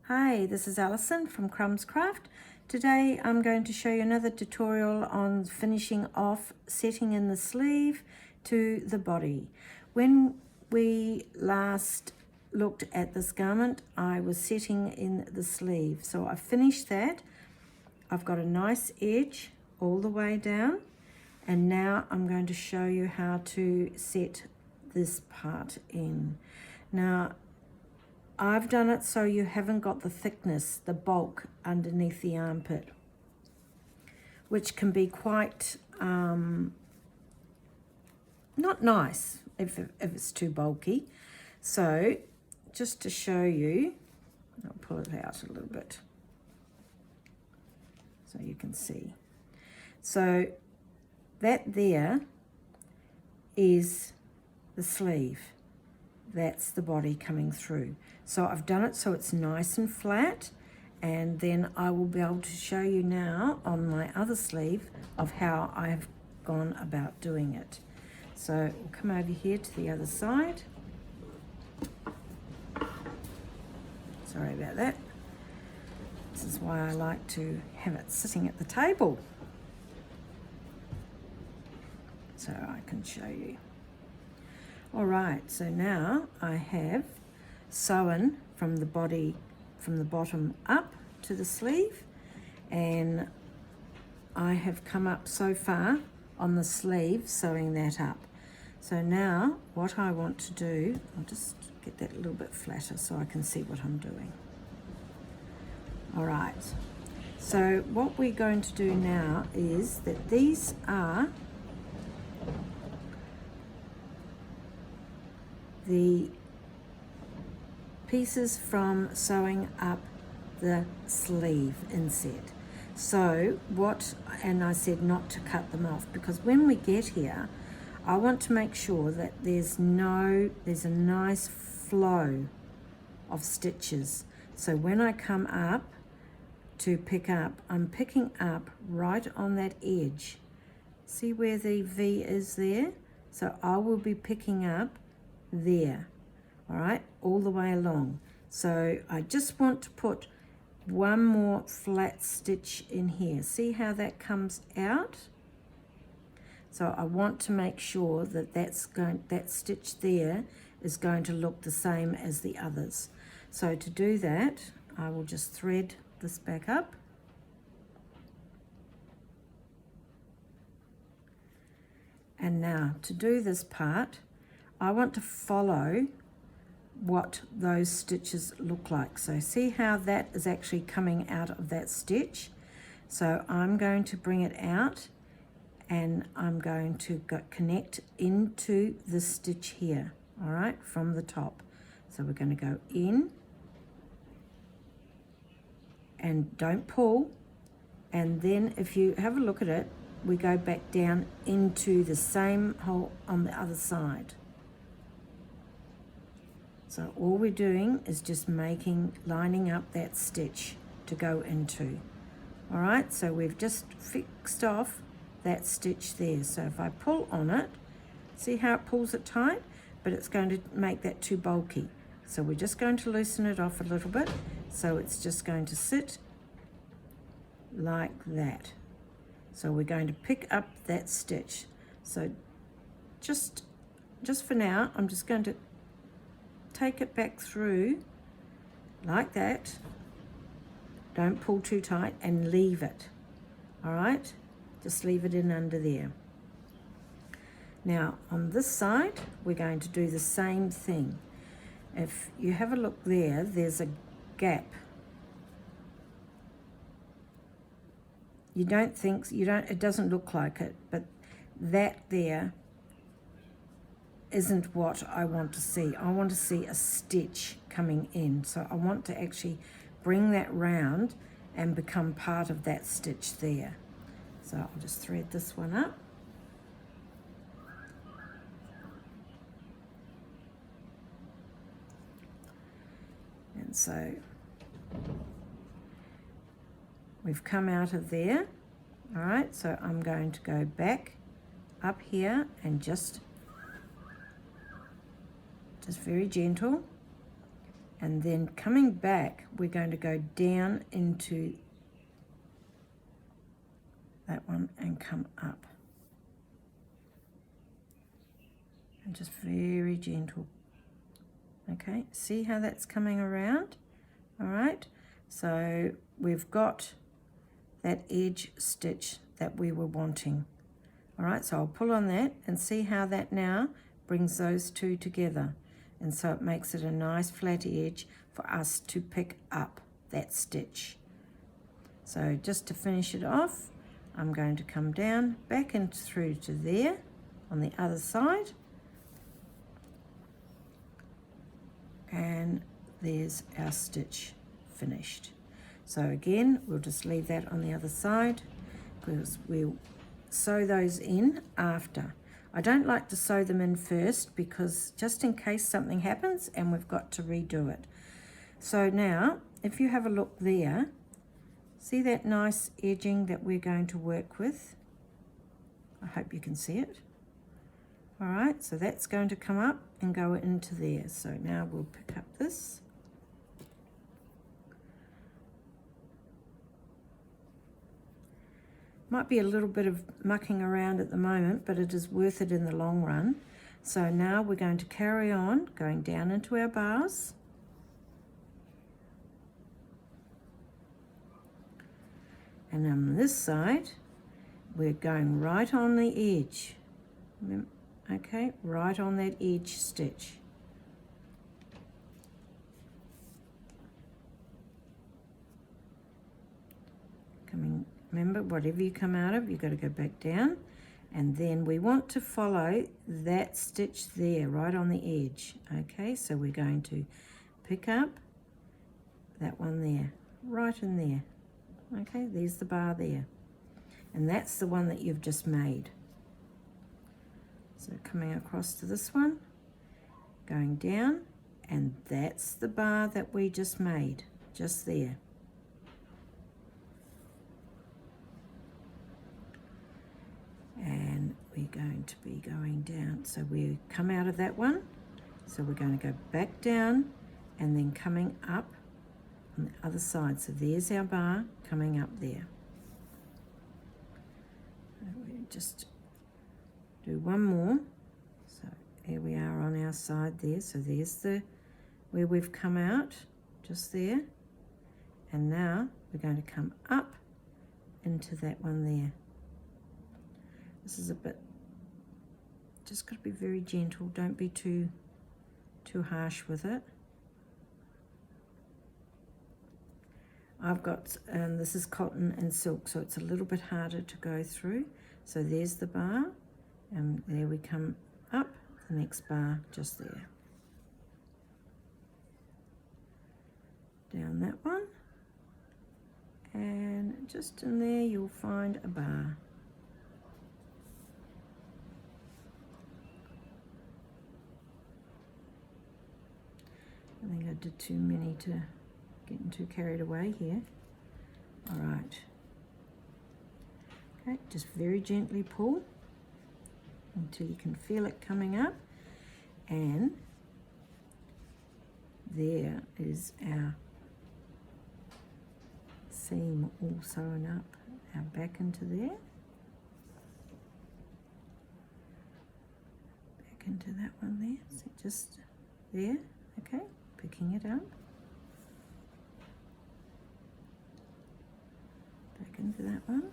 Hi, this is Alison from Crumbs Craft. Today I'm going to show you another tutorial on finishing off setting in the sleeve to the body. When we last looked at this garment, I was setting in the sleeve. So I finished that. I've got a nice edge all the way down, and now I'm going to show you how to set this part in. Now, I've done it so you haven't got the thickness, the bulk underneath the armpit, which can be quite not nice if it's too bulky. So just to show you, I'll pull it out a little bit so you can see. So that there is the sleeve. That's the body coming through. So I've done it so it's nice and flat, and then I will be able to show you now on my other sleeve of how I have gone about doing it. So we'll come over here to the other side. Sorry about that. This is why I like to have it sitting at the table, so I can show you. All right, so now I have sewn from the body, from the bottom up to the sleeve, and I have come up so far on the sleeve sewing that up. So now what I want to do, I'll just get that a little bit flatter so I can see what I'm doing. All right, so what we're going to do now is that these are the pieces from sewing up the sleeve inset. So what, and I said not to cut them off, because when we get here, I want to make sure that there's a nice flow of stitches. So when I come up to pick up, I'm picking up right on that edge. See where the V is there? So I will be picking up there, all right, all the way along. So I just want to put one more flat stitch in here. See how that comes out? So I want to make sure that that stitch there is going to look the same as the others. So to do that, I will just thread this back up. And now to do this part, I want to follow what those stitches look like. So see how that is actually coming out of that stitch? So I'm going to bring it out, and I'm going to connect into the stitch here, all right, from the top. So we're going to go in, and don't pull, and then if you have a look at it, we go back down into the same hole on the other side. So all we're doing is just lining up that stitch to go into. All right, so we've just fixed off that stitch there. So if I pull on it, see how it pulls it tight, but it's going to make that too bulky. So we're just going to loosen it off a little bit. So it's just going to sit like that. So we're going to pick up that stitch. So just for now, I'm just going to take it back through like that. Don't pull too tight, and leave it. All right, just leave it in under there. Now on this side, we're going to do the same thing. If you have a look there, there's a gap. It doesn't look like it, but that there isn't what I want to see. I want to see a stitch coming in. So I want to actually bring that round and become part of that stitch there. So I'll just thread this one up. And so we've come out of there. All right, so I'm going to go back up here and just very gentle, And then coming back, we're going to go down into that one and come up. And just very gentle. Okay, see how that's coming around? All right, so we've got that edge stitch that we were wanting. All right, so I'll pull on that and see how that now brings those two together. And so it makes it a nice flat edge for us to pick up that stitch. So just to finish it off, I'm going to come down, back and through to there on the other side. And there's our stitch finished. So again, we'll just leave that on the other side because we'll sew those in after. I don't like to sew them in first because just in case something happens and we've got to redo it. So now, if you have a look there, see that nice edging that we're going to work with? I hope you can see it. All right, so that's going to come up and go into there. So now we'll pick up this. Might be a little bit of mucking around at the moment, but it is worth it in the long run. So now we're going to carry on going down into our bars. And on this side, we're going right on the edge. Okay, right on that edge stitch. Remember, whatever you come out of, you've got to go back down. And then we want to follow that stitch there, right on the edge. Okay, so we're going to pick up that one there, right in there. Okay, there's the bar there. And that's the one that you've just made. So coming across to this one, going down, and that's the bar that we just made, just there. And we're going to be going down. So we come out of that one. So we're going to go back down and then coming up on the other side. So there's our bar coming up there. We just do one more. So here we are on our side there. So there's the where we've come out, just there. And now we're going to come up into that one there. This is a bit, just got to be very gentle. Don't be too harsh with it. I've got, this is cotton and silk, so it's a little bit harder to go through. So there's the bar, and there we come up, the next bar just there. Down that one, and just in there you'll find a bar. I think I did too many to getting too carried away here. All right. Okay, just very gently pull until you can feel it coming up. And there is our seam all sewn up, our back into there. Back into that one there, so just there, okay. Picking it up, back into that one.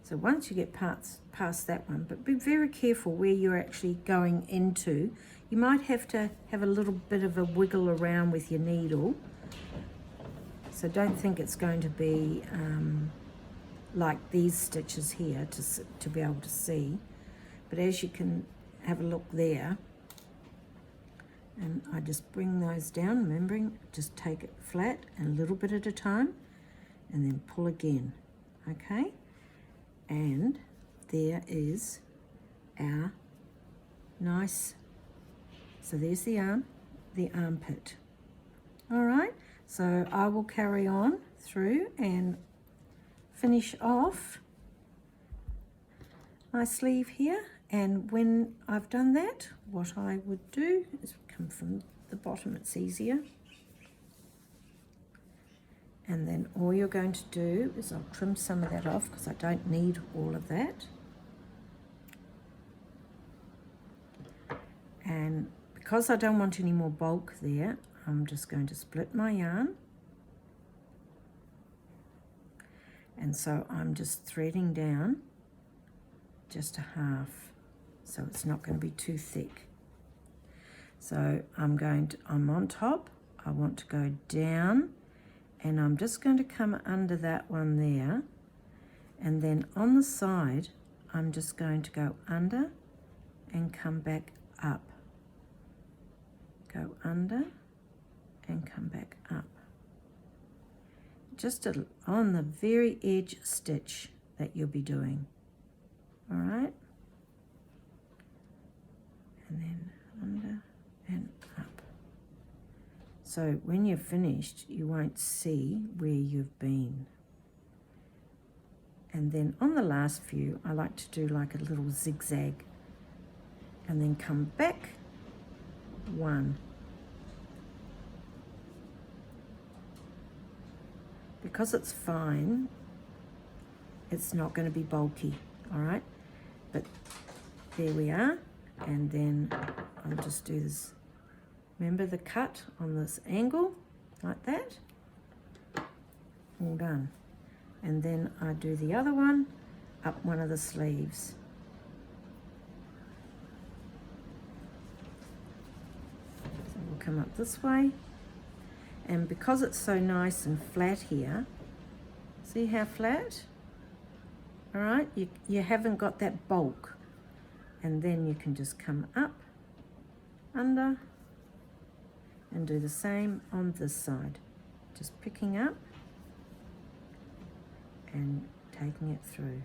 So once you get past that one, but be very careful where you're actually going into. You might have to have a little bit of a wiggle around with your needle. So don't think it's going to be like these stitches here to be able to see. But as you can have a look there, and I just bring those down, remembering, just take it flat and a little bit at a time, and then pull again, okay? And there is our nice, so there's the armpit. All right, so I will carry on through and finish off my sleeve here, And when I've done that, what I would do is come from the bottom, it's easier. And then all you're going to do is I'll trim some of that off because I don't need all of that. And because I don't want any more bulk there, I'm just going to split my yarn. And so I'm just threading down just a half, so it's not going to be too thick. So I'm on top, I want to go down, and I'm just going to come under that one there, and then on the side I'm just going to go under and come back up. Go under and come back up. Just on the very edge stitch that you'll be doing. All right? And then under and up. So when you're finished, you won't see where you've been. And then on the last few, I like to do like a little zigzag and then come back one. Because it's fine, it's not going to be bulky, all right? But there we are, and then I'll just do this. Remember the cut on this angle, like that? All done. And then I do the other one up one of the sleeves. So we'll come up this way. And because it's so nice and flat here, see how flat? All right, you haven't got that bulk. And then you can just come up, under, and do the same on this side. Just picking up and taking it through.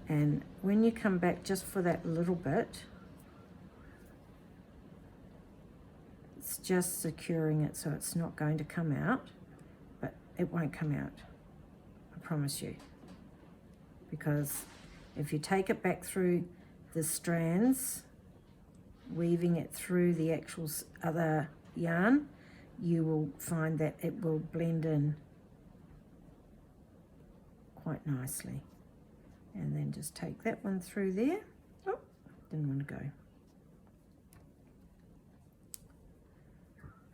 And when you come back just for that little bit, it's just securing it so it's not going to come out, but it won't come out, I promise you. Because if you take it back through the strands, weaving it through the actual other yarn, you will find that it will blend in quite nicely. And then just take that one through there. Oh, didn't want to go.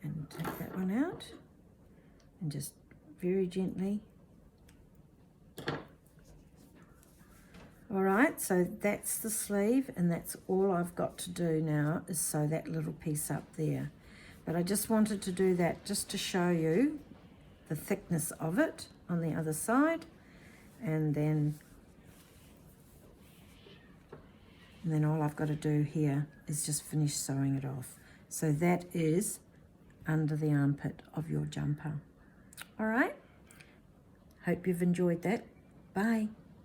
And take that one out and just very gently. All right, so that's the sleeve, and that's all I've got to do now is sew that little piece up there. But I just wanted to do that just to show you the thickness of it on the other side, and then all I've got to do here is just finish sewing it off. So that is under the armpit of your jumper. All right, hope you've enjoyed that. Bye.